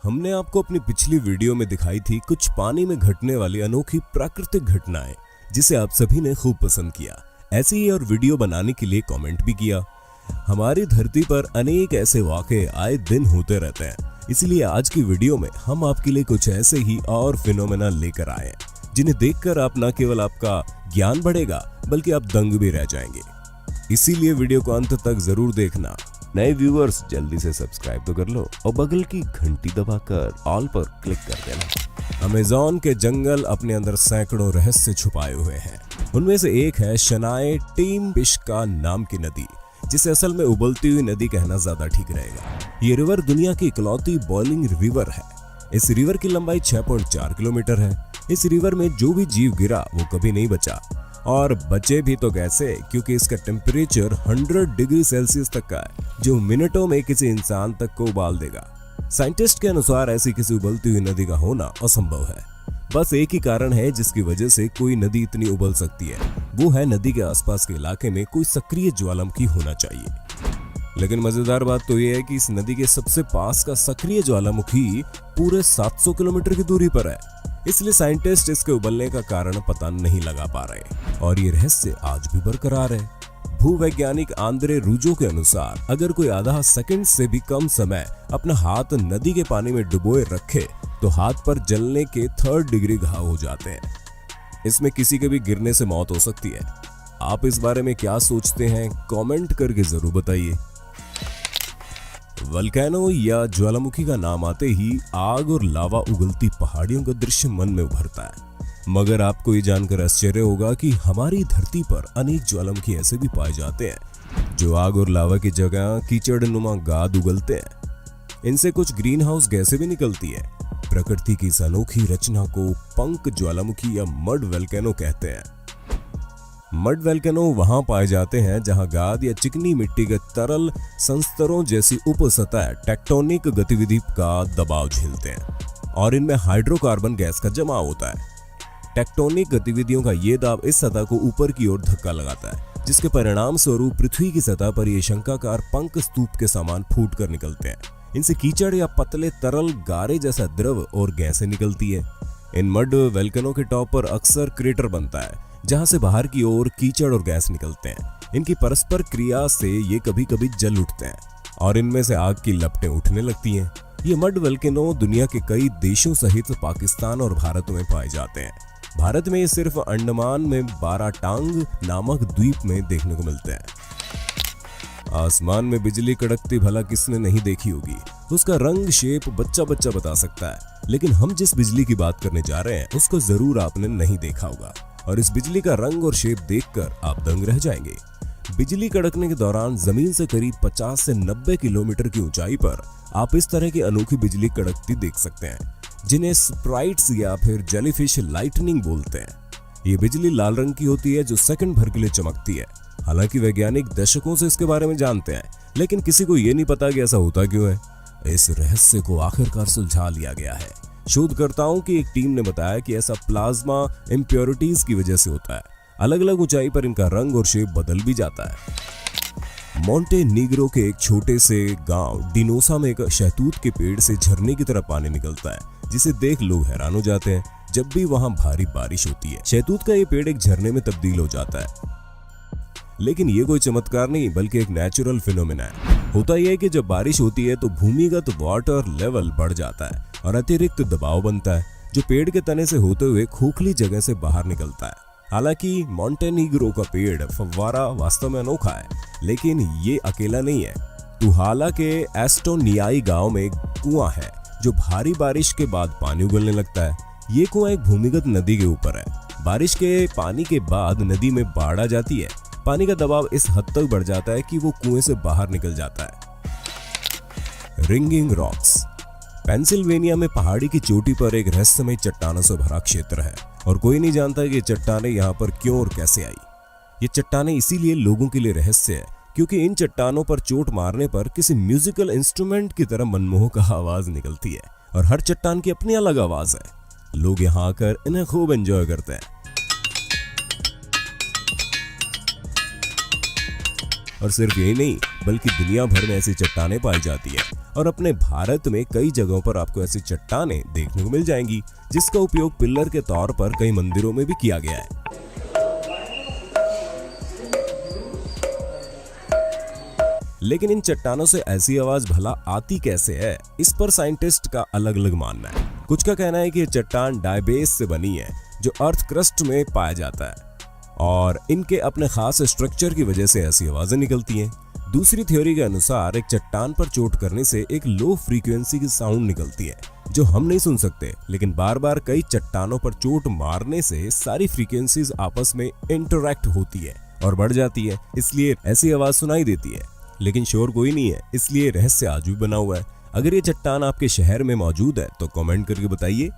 हमने आपको अपनी पिछली वीडियो में दिखाई थी कुछ पानी में घटने वाली अनोखी प्राकृतिक घटनाएं, जिसे आप सभी ने खूब पसंद किया। ऐसी ही और वीडियो बनाने के लिए कमेंट भी किया। हमारी धरती पर अनेक ऐसे वाक़े आए दिन होते रहते हैं, इसलिए आज की वीडियो में हम आपके लिए कुछ ऐसे ही और फिनोमेना लेकर आए हैं जिन्हें देखकर आप न केवल आपका ज्ञान बढ़ेगा बल्कि आप दंग भी रह जाएंगे। इसीलिए वीडियो को अंत तक जरूर देखना। नए व्यूअर्स जल्दी से सब्सक्राइब तो कर लो और बगल की घंटी दबाकर ऑल पर क्लिक कर देना। अमेज़न के जंगल अपने अंदर सैकड़ों रहस्य छुपाए हुए हैं। उनमें से एक है शनाए टिम्बिश्का नाम की नदी, जिसे असल में उबलती हुई नदी कहना ज्यादा ठीक रहेगा। ये रिवर दुनिया की इकलौती बॉइलिंग रिवर है। इस रिवर की लंबाई 6.4 किलोमीटर है। इस रिवर में जो भी जीव गिरा वो कभी नहीं बचा, और बचे भी तो कैसे, क्योंकि इसका टेम्परेचर 100 डिग्री सेल्सियस तक का है, जो मिनटों में किसी इंसान तक को उबाल देगा। साइंटिस्ट के अनुसार ऐसी किसी उबलती हुई नदी का होना असंभव है। बस एक ही कारण है जिसकी वजह से कोई नदी इतनी उबल सकती है, वो है नदी के आसपास के इलाके में कोई सक्रिय ज्वालामुखी होना चाहिए। लेकिन मजेदार बात तो यह है कि इस नदी के सबसे पास का सक्रिय ज्वालामुखी पूरे 700 किलोमीटर की दूरी पर है। इसलिए साइंटिस्ट इसके उबलने का कारण पता नहीं लगा पा रहे, और ये रहस्य आज भी बरकरार है। भूवैज्ञानिक आंद्रे रूजो के अनुसार अगर कोई आधा सेकंड से भी कम समय अपना हाथ नदी के पानी में डुबोए रखे तो हाथ पर जलने के 3rd डिग्री घाव हो जाते हैं। इसमें किसी के भी गिरने से मौत हो सकती है। आप इस बारे में क्या सोचते हैं, कमेंट करके जरूर बताइए। वल्केनो या ज्वालामुखी का नाम आते ही आग और लावा उगलती पहाड़ियों का दृश्य मन में उभरता है। मगर आपको ये जानकर आश्चर्य होगा कि हमारी धरती पर अनेक ज्वालामुखी ऐसे भी पाए जाते हैं जो आग और लावा की जगह कीचड़नुमा गाद उगलते हैं। इनसे कुछ ग्रीन हाउस गैसें भी निकलती है। प्रकृति की इस अनोखी रचना को पंख ज्वालामुखी या मड वल्केनो कहते हैं। मड वल्केनो वहां पाए जाते हैं जहां गाद या चिकनी मिट्टी के तरल संस्तरों जैसी उपसतह टेक्टोनिक गतिविधि का दबाव झेलते हैं और इनमें हाइड्रोकार्बन गैस का जमाव होता है। टेक्टोनिक गतिविधियों का ये दाब इस सतह को ऊपर की ओर धक्का लगाता है, जिसके परिणाम स्वरूप पृथ्वी की सतह पर ये शंखाकार पंख स्तूप के समान फूट कर निकलते हैं। इनसे कीचड़ या पतले तरल गारे जैसा द्रव और गैसें निकलती है। इन मड वल्केनो के टॉप पर अक्सर क्रेटर बनता है, जहां से बाहर की ओर कीचड़ और गैस निकलते हैं। इनकी परस्पर क्रिया से ये कभी कभी जल उठते हैं और इनमें से आग की लपटें उठने लगती हैं। ये मड वल्केनो दुनिया के कई देशों सहित पाकिस्तान और भारत में पाए जाते हैं। भारत में ये सिर्फ अंडमान में बाराटांग नामक द्वीप में देखने को मिलते हैं। आसमान में बिजली कड़कती भला किसने नहीं देखी होगी। उसका रंग शेप बच्चा बच्चा बता सकता है, लेकिन हम जिस बिजली की बात करने जा रहे हैं उसको जरूर आपने नहीं देखा होगा, और इस बिजली का रंग और शेप देखकर आप दंग रह जाएंगे। बिजली कड़कने के दौरान जमीन से करीब 50 से 90 किलोमीटर की ऊंचाई पर आप इस तरह की अनोखी बिजली कड़कती देख सकते हैं, जिन्हें स्प्राइट्स या फिर जेलीफिश लाइटनिंग बोलते हैं। ये बिजली लाल रंग की होती है जो सेकंड भर के लिए चमकती है। हालांकि वैज्ञानिक दशकों से इसके बारे में जानते हैं, लेकिन किसी को ये नहीं पता कि ऐसा होता क्यों है। इस रहस्य को आखिरकार सुलझा लिया गया है। शोधकर्ताओं की एक टीम ने बताया कि ऐसा प्लाज्मा इम्प्योरिटीज की वजह से होता है। अलग अलग ऊंचाई पर इनका रंग और शेप बदल भी जाता है। मोंटेनीग्रो के एक छोटे से गांव डिनोसा में एक शहतूत के पेड़ से झरने की तरह पानी निकलता है, जिसे देख लोग हैरान हो जाते हैं। जब भी वहां भारी बारिश होती है, शहतूत का ये पेड़ एक झरने में तब्दील हो जाता है। लेकिन ये कोई चमत्कार नहीं बल्कि एक नेचुरल फिनोमेना है। होता यह है कि जब बारिश होती है तो भूमिगत वाटर लेवल बढ़ जाता है और अतिरिक्त दबाव बनता है, जो पेड़ के तने से होते हुए खोखली जगह से बाहर निकलता है। हालांकि मोंटेनीग्रो का पेड़ फव्वारा वास्तव में अनोखा है, लेकिन ये अकेला नहीं है। तुहाला के एस्टोनियाई गांव में एक कुआं है जो भारी बारिश के बाद पानी उगलने लगता है। ये कुआं एक भूमिगत नदी के ऊपर है। बारिश के पानी के बाद नदी में बाढ़ आ जाती है। पानी का दबाव इस हद तक बढ़ जाता है कि वो कुएं से बाहर निकल जाता है। रिंगिंग रॉक्स पेंसिल्वेनिया में पहाड़ी की चोटी पर एक रहस्यमय चट्टानों से भरा क्षेत्र है, और कोई नहीं जानता कि ये चट्टानें यहाँ पर क्यों और कैसे आई। ये चट्टानें इसीलिए लोगों के लिए रहस्य है क्योंकि इन चट्टानों पर चोट मारने पर किसी म्यूजिकल इंस्ट्रूमेंट की तरह मनमोहक आवाज निकलती है, और हर चट्टान की अपनी अलग आवाज है। लोग यहाँ आकर इन्हें खूब एंजॉय करते हैं। और सिर्फ यही नहीं बल्कि दुनिया भर में ऐसी चट्टानें पाई जाती है और अपने भारत में कई जगहों पर आपको ऐसी चट्टानें देखने को मिल जाएंगी, जिसका उपयोग पिलर के तौर पर कई मंदिरों में भी किया गया है। लेकिन इन चट्टानों से ऐसी आवाज भला आती कैसे है, इस पर साइंटिस्ट का अलग अलग मानना है। कुछ का कहना है कि ये चट्टान डायबेस से बनी है जो अर्थ क्रस्ट में पाया जाता है और इनके अपने खास स्ट्रक्चर की वजह से ऐसी आवाजें निकलती हैं। दूसरी थ्योरी के अनुसार एक चट्टान पर चोट करने से एक लो फ्रीक्वेंसी की साउंड निकलती है जो हम नहीं सुन सकते, लेकिन बार बार कई चट्टानों पर चोट मारने से सारी फ्रीक्वेंसीज आपस में इंटरैक्ट होती है और बढ़ जाती है, इसलिए ऐसी आवाज सुनाई देती है। लेकिन शोर कोई नहीं है, इसलिए रहस्य आज भी बना हुआ है। अगर ये चट्टान आपके शहर में मौजूद है तो कमेंट करके बताइए।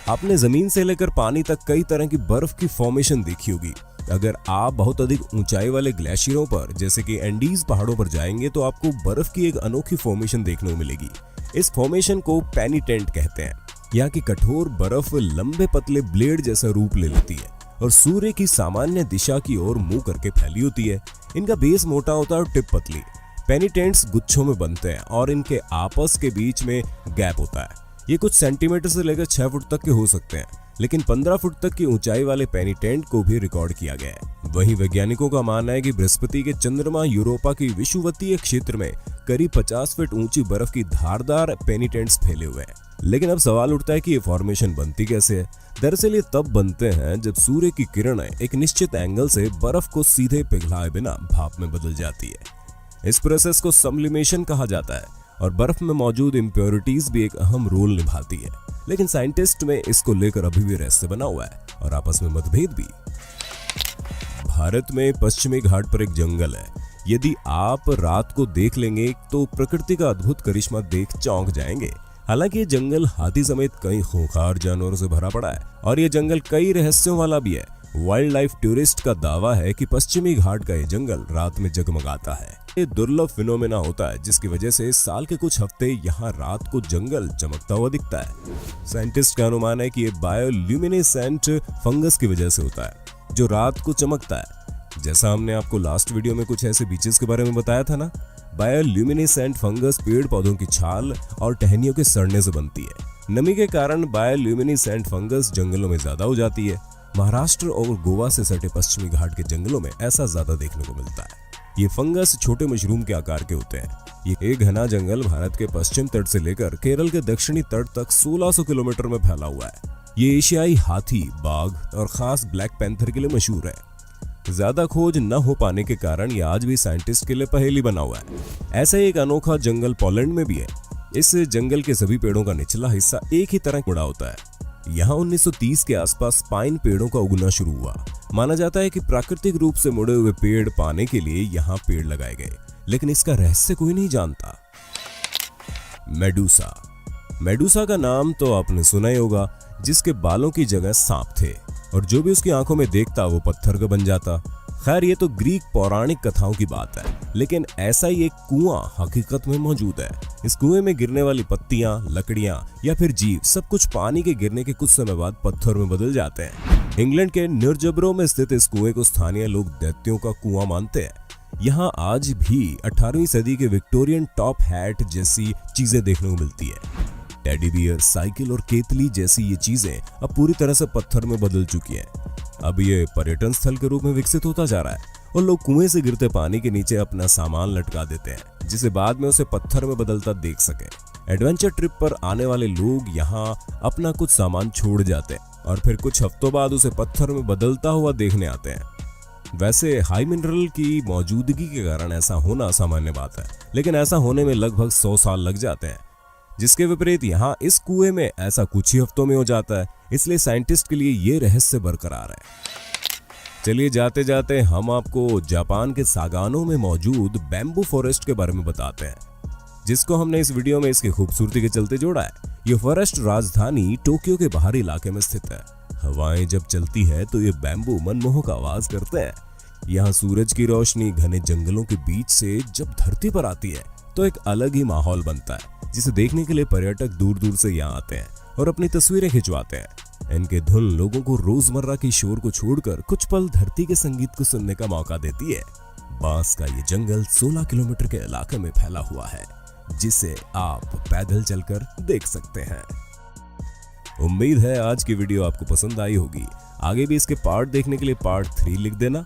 आपने जमीन से लेकर पानी तक कई तरह की बर्फ की फॉर्मेशन देखी होगी। अगर आप बहुत अधिक ऊंचाई वाले ग्लेशियरों पर जैसे कि एंडीज पहाड़ों पर जाएंगे तो आपको बर्फ की एक अनोखी फॉर्मेशन देखने को मिलेगी। इस फॉर्मेशन को पेनिटेंट कहते हैं। यहाँ की कठोर बर्फ लंबे पतले ब्लेड जैसा रूप ले लेती है और सूर्य की सामान्य दिशा की ओर मुंह करके फैली होती है। इनका बेस मोटा होता है और टिप पतली। पेनिटेंट्स गुच्छों में बनते हैं और इनके आपस के बीच में गैप होता है। ये कुछ सेंटीमीटर से लेकर 6 फुट तक के हो सकते हैं, लेकिन 15 फुट तक की ऊंचाई वाले पेनिटेंट को भी रिकॉर्ड किया गया है। वहीं वैज्ञानिकों का मानना है कि बृहस्पति के चंद्रमा यूरोपा की विषुवतीय क्षेत्र में करीब 50 फीट ऊंची बर्फ की धारदार पेनिटेंट्स फैले हुए हैं। लेकिन अब सवाल उठता है कि ये फॉर्मेशन बनती कैसे है। दरअसल ये तब बनते हैं जब सूर्य की किरणें एक निश्चित एंगल से बर्फ को सीधे पिघलाए बिना भाप में बदल जाती है। इस प्रोसेस को सब्लिमेशन कहा जाता है और बर्फ में मौजूद इम्प्योरिटीज भी एक अहम रोल निभाती है। लेकिन साइंटिस्ट में इसको लेकर अभी भी रहस्य बना हुआ है और आपस में मतभेद भी। भारत में पश्चिमी घाट पर एक जंगल है। यदि आप रात को देख लेंगे तो प्रकृति का अद्भुत करिश्मा देख चौंक जाएंगे। हालांकि ये जंगल हाथी समेत कई खूंखार जानवरों से भरा पड़ा है और ये जंगल कई रहस्यों वाला भी है। वाइल्ड लाइफ टूरिस्ट का दावा है कि पश्चिमी घाट का ये जंगल रात में जगमगाता है। ये दुर्लभ फिनोमेना होता है जिसकी वजह से साल के कुछ हफ्ते यहाँ रात को जंगल चमकता हुआ दिखता है। साइंटिस्ट का अनुमान है कि ये बायोल्यूमिनेसेंट फंगस की वजह से होता है जो रात को चमकता है। जैसा हमने आपको लास्ट वीडियो में कुछ ऐसे बीचेस के बारे में बताया था ना, बायोल्यूमिनेसेंट फंगस पेड़ पौधों की छाल और टहनियों के सड़ने से बनती है। नमी के कारण बायोल्यूमिनेसेंट फंगस जंगलों में ज्यादा हो जाती है। महाराष्ट्र और गोवा से सटे पश्चिमी घाट के जंगलों में ऐसा ज्यादा देखने को मिलता है। ये फंगस छोटे मशरूम के आकार के होते हैं। ये एक घना जंगल भारत के पश्चिम तट से लेकर केरल के दक्षिणी तट तक 1600 किलोमीटर में फैला हुआ है। ये एशियाई हाथी, बाघ और खास ब्लैक पैंथर के लिए मशहूर है। ज्यादा खोज न हो पाने के कारण ये आज भी साइंटिस्ट के लिए पहेली बना हुआ है। ऐसा ही एक अनोखा जंगल पोलैंड में भी है। इस जंगल के सभी पेड़ों का निचला हिस्सा एक ही तरह मुड़ा होता है। यहाँ 1930 के आसपास पाइन पेड़ों का उगना शुरू हुआ। माना जाता है कि प्राकृतिक रूप से मुड़े हुए पेड़ पाने के लिए यहाँ पेड़ लगाए गए, लेकिन इसका रहस्य कोई नहीं जानता। मेडूसा। मेडूसा का नाम तो आपने सुना ही होगा, जिसके बालों की जगह सांप थे और जो भी उसकी आंखों में देखता वो पत्थर का बन जाता। खैर ये तो ग्रीक पौराणिक कथाओं की बात है, लेकिन ऐसा ही एक कुआं हकीकत में मौजूद है। इस कुएं में गिरने वाली पत्तियां, लकड़ियां या फिर जीव सब कुछ पानी के गिरने के कुछ समय बाद पत्थर में बदल जाते हैं। इंग्लैंड के निर्जबरो में स्थित इस कुएं को स्थानीय लोग दैत्यों का कुआं मानते हैं। यहाँ आज भी 18वीं सदी के विक्टोरियन टॉप हैट जैसी चीजें देखने को मिलती है। टेडी बियर, साइकिल और केतली जैसी ये चीजें अब पूरी तरह से पत्थर में बदल चुकी हैं। अब ये पर्यटन स्थल के रूप में विकसित होता जा रहा है और लोग कुएं से गिरते पानी के नीचे अपना सामान लटका देते हैं जिसे बाद में उसे पत्थर में बदलता देख सके। एडवेंचर ट्रिप पर आने वाले लोग यहाँ अपना कुछ सामान छोड़ जाते हैं और फिर कुछ हफ्तों बाद उसे पत्थर में बदलता हुआ देखने आते हैं। वैसे हाई मिनरल की मौजूदगी के कारण ऐसा होना सामान्य बात है, लेकिन ऐसा होने में लगभग 100 साल लग जाते हैं। जिसके विपरीत यहाँ इस कुएं में ऐसा कुछ ही हफ्तों में हो जाता है, इसलिए साइंटिस्ट के लिए ये रहस्य बरकरार है। चलिए जाते जाते हम आपको जापान के सागानो में मौजूद बैम्बू फॉरेस्ट के बारे में बताते हैं, जिसको हमने इस वीडियो में इसकी खूबसूरती के चलते जोड़ा है। ये फॉरेस्ट राजधानी टोक्यो के बाहरी इलाके में स्थित है। हवाएं जब चलती है तो ये बैम्बू मनमोहक आवाज करते हैं। यहाँ सूरज की रोशनी घने जंगलों के बीच से जब धरती पर आती है तो एक अलग ही माहौल बनता है, जिसे देखने के लिए पर्यटक दूर दूर से यहाँ आते हैं और अपनी तस्वीरें खिंचवाते हैं। इनके धुन लोगों को रोजमर्रा की शोर को छोड़कर कुछ पल धरती के संगीत को सुनने का मौका देती है। बांस का ये जंगल 16 किलोमीटर के इलाके में फैला हुआ है, जिसे आप पैदल चलकर देख सकते हैं। उम्मीद है आज की वीडियो आपको पसंद आई होगी। आगे भी इसके पार्ट देखने के लिए पार्ट 3 लिख देना।